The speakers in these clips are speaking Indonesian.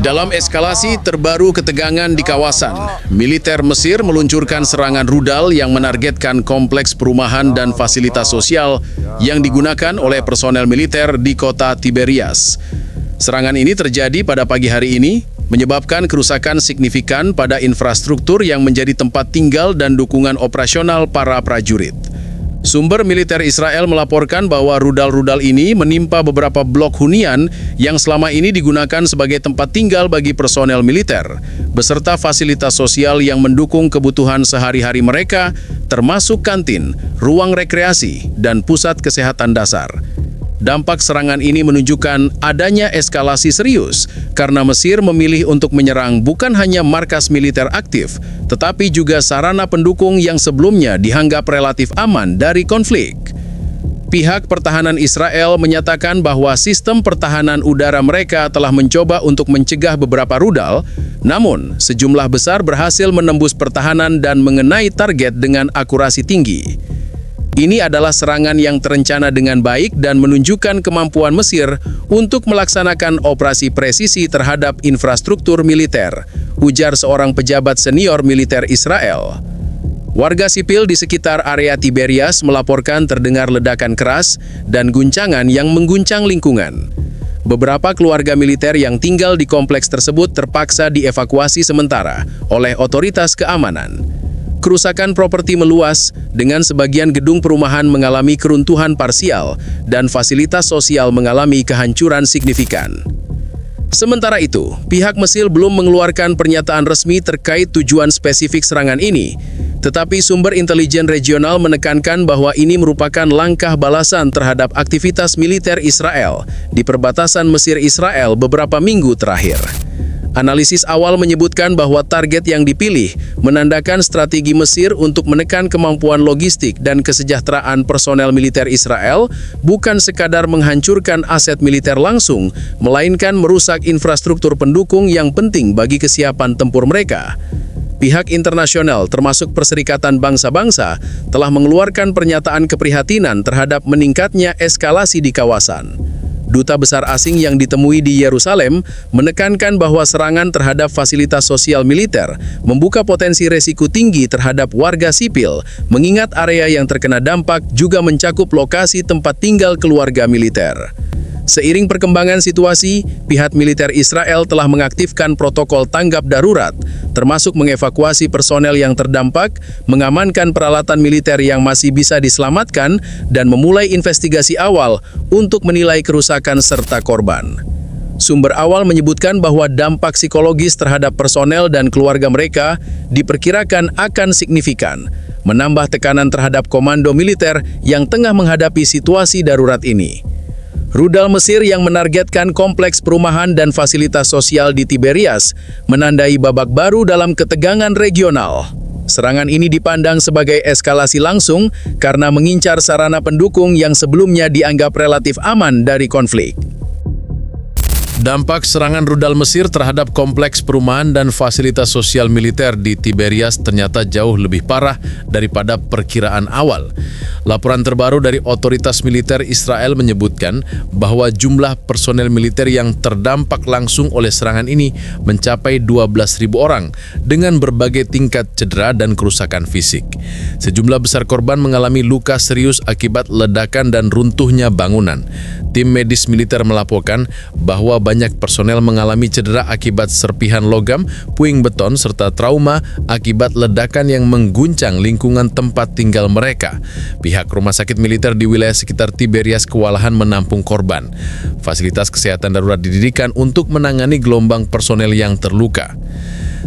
Dalam eskalasi terbaru ketegangan di kawasan, militer Mesir meluncurkan serangan rudal yang menargetkan kompleks perumahan dan fasilitas sosial yang digunakan oleh personel militer di kota Tiberias. Serangan ini terjadi pada pagi hari ini, menyebabkan kerusakan signifikan pada infrastruktur yang menjadi tempat tinggal dan dukungan operasional para prajurit. Sumber militer Israel melaporkan bahwa rudal-rudal ini menimpa beberapa blok hunian yang selama ini digunakan sebagai tempat tinggal bagi personel militer, beserta fasilitas sosial yang mendukung kebutuhan sehari-hari mereka, termasuk kantin, ruang rekreasi, dan pusat kesehatan dasar. Dampak serangan ini menunjukkan adanya eskalasi serius karena Mesir memilih untuk menyerang bukan hanya markas militer aktif, tetapi juga sarana pendukung yang sebelumnya dianggap relatif aman dari konflik. Pihak pertahanan Israel menyatakan bahwa sistem pertahanan udara mereka telah mencoba untuk mencegah beberapa rudal, namun sejumlah besar berhasil menembus pertahanan dan mengenai target dengan akurasi tinggi. Ini adalah serangan yang terencana dengan baik dan menunjukkan kemampuan Mesir untuk melaksanakan operasi presisi terhadap infrastruktur militer, ujar seorang pejabat senior militer Israel. Warga sipil di sekitar area Tiberias melaporkan terdengar ledakan keras dan guncangan yang mengguncang lingkungan. Beberapa keluarga militer yang tinggal di kompleks tersebut terpaksa dievakuasi sementara oleh otoritas keamanan. Kerusakan properti meluas, dengan sebagian gedung perumahan mengalami keruntuhan parsial dan fasilitas sosial mengalami kehancuran signifikan. Sementara itu, pihak Mesir belum mengeluarkan pernyataan resmi terkait tujuan spesifik serangan ini, tetapi sumber intelijen regional menekankan bahwa ini merupakan langkah balasan terhadap aktivitas militer Israel di perbatasan Mesir-Israel beberapa minggu terakhir. Analisis awal menyebutkan bahwa target yang dipilih menandakan strategi Mesir untuk menekan kemampuan logistik dan kesejahteraan personel militer Israel, bukan sekadar menghancurkan aset militer langsung, melainkan merusak infrastruktur pendukung yang penting bagi kesiapan tempur mereka. Pihak internasional termasuk Perserikatan Bangsa-Bangsa telah mengeluarkan pernyataan keprihatinan terhadap meningkatnya eskalasi di kawasan. Duta besar asing yang ditemui di Yerusalem menekankan bahwa serangan terhadap fasilitas sosial militer membuka potensi resiko tinggi terhadap warga sipil, mengingat area yang terkena dampak juga mencakup lokasi tempat tinggal keluarga militer. Seiring perkembangan situasi, pihak militer Israel telah mengaktifkan protokol tanggap darurat, termasuk mengevakuasi personel yang terdampak, mengamankan peralatan militer yang masih bisa diselamatkan, dan memulai investigasi awal untuk menilai kerusakan serta korban. Sumber awal menyebutkan bahwa dampak psikologis terhadap personel dan keluarga mereka diperkirakan akan signifikan, menambah tekanan terhadap komando militer yang tengah menghadapi situasi darurat ini. Rudal Mesir yang menargetkan kompleks perumahan dan fasilitas sosial di Tiberias menandai babak baru dalam ketegangan regional. Serangan ini dipandang sebagai eskalasi langsung karena mengincar sarana pendukung yang sebelumnya dianggap relatif aman dari konflik. Dampak serangan rudal Mesir terhadap kompleks perumahan dan fasilitas sosial militer di Tiberias ternyata jauh lebih parah daripada perkiraan awal. Laporan terbaru dari otoritas militer Israel menyebutkan bahwa jumlah personel militer yang terdampak langsung oleh serangan ini mencapai 12.000 orang dengan berbagai tingkat cedera dan kerusakan fisik. Sejumlah besar korban mengalami luka serius akibat ledakan dan runtuhnya bangunan. Tim medis militer melaporkan bahwa banyak personel mengalami cedera akibat serpihan logam, puing beton, serta trauma akibat ledakan yang mengguncang lingkungan tempat tinggal mereka. Pihak rumah sakit militer di wilayah sekitar Tiberias kewalahan menampung korban. Fasilitas kesehatan darurat didirikan untuk menangani gelombang personel yang terluka.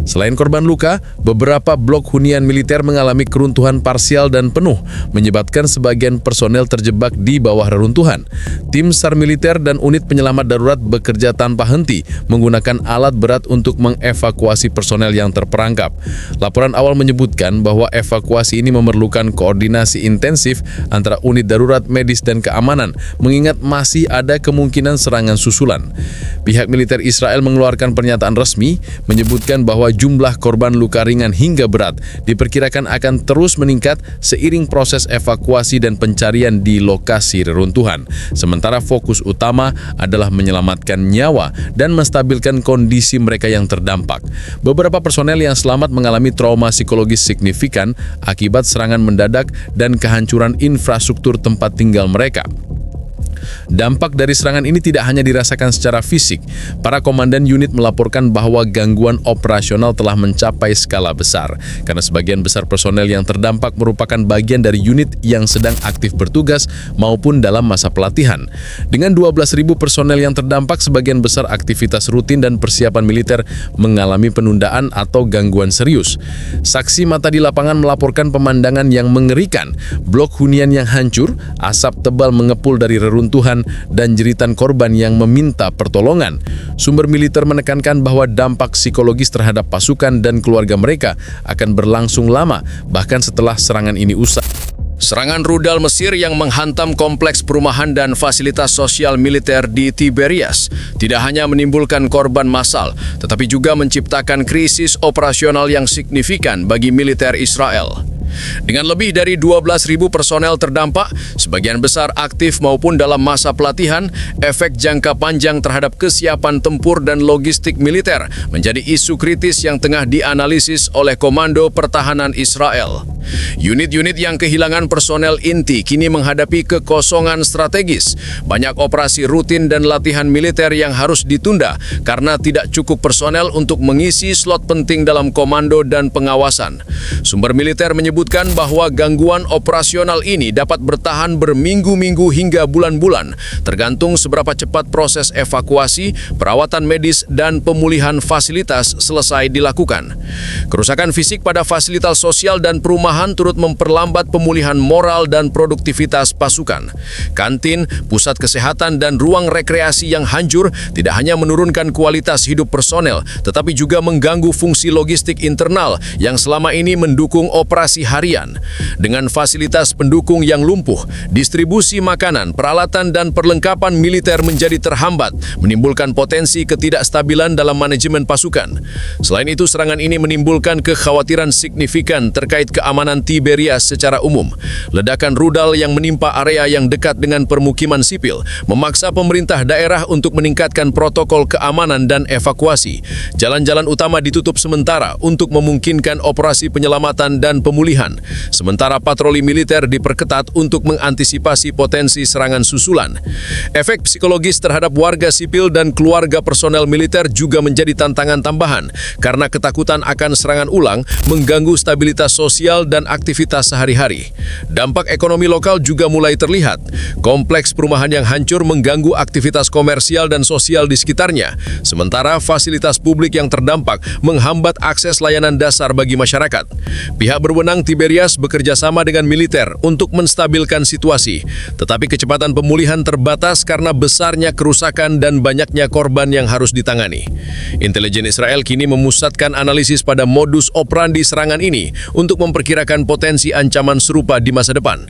Selain korban luka, beberapa blok hunian militer mengalami keruntuhan parsial dan penuh, menyebabkan sebagian personel terjebak di bawah reruntuhan. Tim SAR militer dan unit penyelamat darurat bekerja tanpa henti, menggunakan alat berat untuk mengevakuasi personel yang terperangkap. Laporan awal menyebutkan bahwa evakuasi ini memerlukan koordinasi intensif antara unit darurat, medis, dan keamanan, mengingat masih ada kemungkinan serangan susulan. Pihak militer Israel mengeluarkan pernyataan resmi, menyebutkan bahwa jumlah korban luka ringan hingga berat diperkirakan akan terus meningkat seiring proses evakuasi dan pencarian di lokasi reruntuhan. Sementara fokus utama adalah menyelamatkan nyawa dan menstabilkan kondisi mereka yang terdampak. Beberapa personel yang selamat mengalami trauma psikologis signifikan akibat serangan mendadak dan kehancuran infrastruktur tempat tinggal mereka. Dampak dari serangan ini tidak hanya dirasakan secara fisik. Para komandan unit melaporkan bahwa gangguan operasional telah mencapai skala besar, karena sebagian besar personel yang terdampak merupakan bagian dari unit yang sedang aktif bertugas maupun dalam masa pelatihan. Dengan 12.000 personel yang terdampak, sebagian besar aktivitas rutin dan persiapan militer mengalami penundaan atau gangguan serius. Saksi mata di lapangan melaporkan pemandangan yang mengerikan, blok hunian yang hancur, asap tebal mengepul dari reruntuhan, dan jeritan korban yang meminta pertolongan. Sumber militer menekankan bahwa dampak psikologis terhadap pasukan dan keluarga mereka akan berlangsung lama, bahkan setelah serangan ini usai. Serangan rudal Mesir yang menghantam kompleks perumahan dan fasilitas sosial militer di Tiberias tidak hanya menimbulkan korban massal, tetapi juga menciptakan krisis operasional yang signifikan bagi militer Israel. Dengan lebih dari 12.000 personel terdampak, sebagian besar aktif maupun dalam masa pelatihan, efek jangka panjang terhadap kesiapan tempur dan logistik militer menjadi isu kritis yang tengah dianalisis oleh Komando Pertahanan Israel. Unit-unit yang kehilangan personel inti kini menghadapi kekosongan strategis. Banyak operasi rutin dan latihan militer yang harus ditunda karena tidak cukup personel untuk mengisi slot penting dalam komando dan pengawasan. Sumber militer menyebutkan bahwa gangguan operasional ini dapat bertahan berminggu-minggu hingga bulan-bulan, tergantung seberapa cepat proses evakuasi, perawatan medis, dan pemulihan fasilitas selesai dilakukan. Kerusakan fisik pada fasilitas sosial dan perumahan turut memperlambat pemulihan moral dan produktivitas pasukan. Kantin, pusat kesehatan, dan ruang rekreasi yang hancur tidak hanya menurunkan kualitas hidup personel, tetapi juga mengganggu fungsi logistik internal yang selama ini mendukung operasi harian. Dengan fasilitas pendukung yang lumpuh, distribusi makanan, peralatan, dan perlengkapan militer menjadi terhambat, menimbulkan potensi ketidakstabilan dalam manajemen pasukan. Selain itu, serangan ini menimbulkan kekhawatiran signifikan terkait keamanan Tiberias secara umum. Ledakan rudal yang menimpa area yang dekat dengan permukiman sipil memaksa pemerintah daerah untuk meningkatkan protokol keamanan dan evakuasi. Jalan-jalan utama ditutup sementara untuk memungkinkan operasi penyelamatan dan pemulihan. Sementara patroli militer diperketat untuk mengantisipasi potensi serangan susulan. Efek psikologis terhadap warga sipil dan keluarga personel militer juga menjadi tantangan tambahan karena ketakutan akan serangan ulang mengganggu stabilitas sosial dan aktivitas sehari-hari. Dampak ekonomi lokal juga mulai terlihat. Kompleks perumahan yang hancur mengganggu aktivitas komersial dan sosial di sekitarnya, sementara fasilitas publik yang terdampak menghambat akses layanan dasar bagi masyarakat. Pihak berwenang Tiberias bekerja sama dengan militer untuk menstabilkan situasi, tetapi kecepatan pemulihan terbatas karena besarnya kerusakan dan banyaknya korban yang harus ditangani. Intelijen Israel kini memusatkan analisis pada modus operandi serangan ini untuk memperkirakan potensi ancaman serupa di masa depan.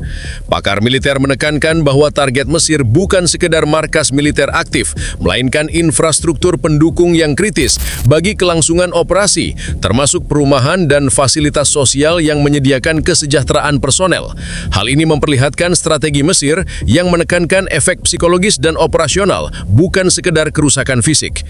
Pakar militer menekankan bahwa target Mesir bukan sekedar markas militer aktif, melainkan infrastruktur pendukung yang kritis bagi kelangsungan operasi, termasuk perumahan dan fasilitas sosial yang menyediakan kesejahteraan personel. Hal ini memperlihatkan strategi Mesir yang menekankan efek psikologis dan operasional, bukan sekedar kerusakan fisik.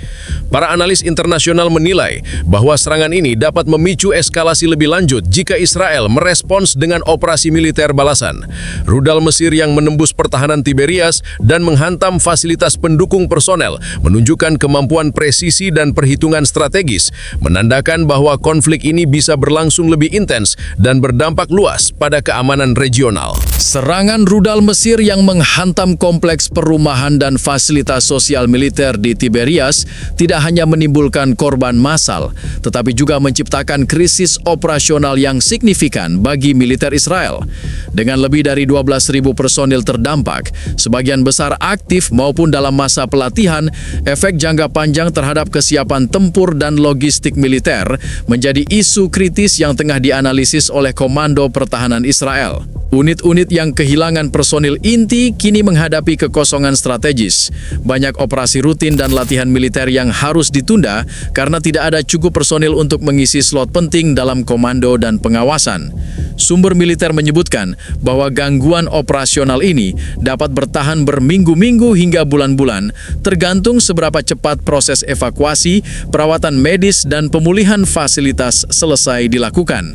Para analis internasional menilai bahwa serangan ini dapat memicu eskalasi lebih lanjut jika Israel merespons dengan operasi militer balasan. Rudal Mesir yang menembus pertahanan Tiberias dan menghantam fasilitas pendukung personel menunjukkan kemampuan presisi dan perhitungan strategis, menandakan bahwa konflik ini bisa berlangsung lebih intens dan berdampak luas pada keamanan regional. Serangan rudal Mesir yang menghantam kompleks perumahan dan fasilitas sosial militer di Tiberias tidak hanya menimbulkan korban massal, tetapi juga menciptakan krisis operasional yang signifikan bagi militer Israel. Dengan lebih dari 12.000 personil terdampak, sebagian besar aktif maupun dalam masa pelatihan, efek jangka panjang terhadap kesiapan tempur dan logistik militer menjadi isu kritis yang tengah dianalisis oleh Komando Pertahanan Israel. Unit-unit yang kehilangan personil inti kini menghadapi kekosongan strategis. Banyak operasi rutin dan latihan militer yang harus ditunda karena tidak ada cukup personil untuk mengisi slot penting dalam komando dan pengawasan. Sumber militer menyebutkan bahwa gangguan operasional ini dapat bertahan berminggu-minggu hingga bulan-bulan, tergantung seberapa cepat proses evakuasi, perawatan medis, dan pemulihan fasilitas selesai dilakukan.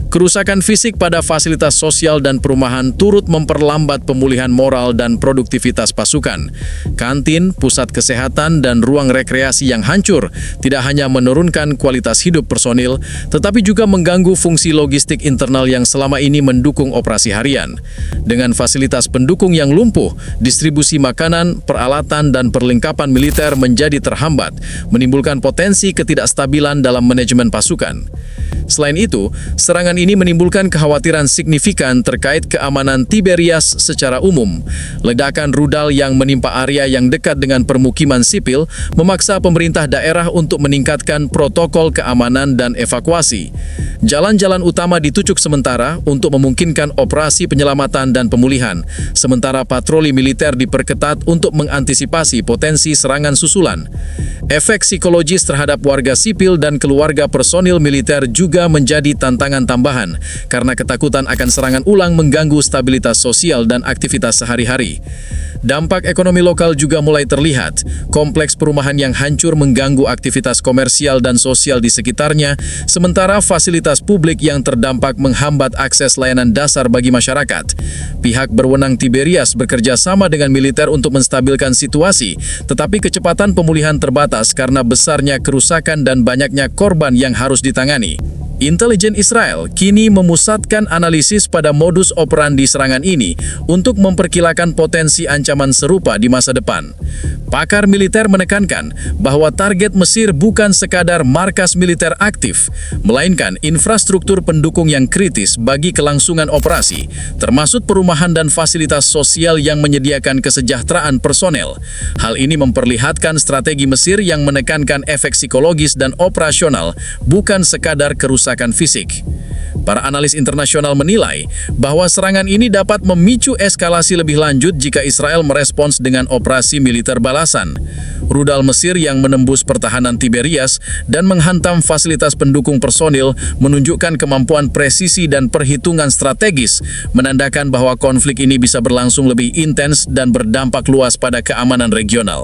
Kerusakan fisik pada fasilitas sosial dan perumahan turut memperlambat pemulihan moral dan produktivitas pasukan. Kantin, pusat kesehatan, dan ruang rekreasi yang hancur tidak hanya menurunkan kualitas hidup personil, tetapi juga mengganggu fungsi logistik internal yang selama ini mendukung operasi harian. Dengan fasilitas pendukung yang lumpuh, distribusi makanan, peralatan, dan perlengkapan militer menjadi terhambat, menimbulkan potensi ketidakstabilan dalam manajemen pasukan. Selain itu, serangan ini menimbulkan kekhawatiran signifikan terkait keamanan Tiberias secara umum. Ledakan rudal yang menimpa area yang dekat dengan permukiman sipil memaksa pemerintah daerah untuk meningkatkan protokol keamanan dan evakuasi. Jalan-jalan utama ditutup sementara untuk memungkinkan operasi penyelamatan dan pemulihan, sementara patroli militer diperketat untuk mengantisipasi potensi serangan susulan. Efek psikologis terhadap warga sipil dan keluarga personil militer juga menjadi tantangan tambahan karena ketakutan akan serangan ulang mengganggu stabilitas sosial dan aktivitas sehari-hari. Dampak ekonomi lokal juga mulai terlihat. Kompleks perumahan yang hancur mengganggu aktivitas komersial dan sosial di sekitarnya, sementara fasilitas publik yang terdampak menghambat akses layanan dasar bagi masyarakat. Pihak berwenang Tiberias bekerja sama dengan militer untuk menstabilkan situasi, tetapi kecepatan pemulihan terbatas karena besarnya kerusakan dan banyaknya korban yang harus ditangani. Intelijen Israel kini memusatkan analisis pada modus operandi serangan ini untuk memperkirakan potensi ancaman serupa di masa depan. Pakar militer menekankan bahwa target Mesir bukan sekadar markas militer aktif, melainkan infrastruktur pendukung yang kritis bagi kelangsungan operasi, termasuk perumahan dan fasilitas sosial yang menyediakan kesejahteraan personel. Hal ini memperlihatkan strategi Mesir yang menekankan efek psikologis dan operasional, bukan sekadar kerusakan fisik. Para analis internasional menilai bahwa serangan ini dapat memicu eskalasi lebih lanjut jika Israel merespons dengan operasi militer balasan. Rudal Mesir yang menembus pertahanan Tiberias dan menghantam fasilitas pendukung personil menunjukkan kemampuan presisi dan perhitungan strategis, menandakan bahwa konflik ini bisa berlangsung lebih intens dan berdampak luas pada keamanan regional.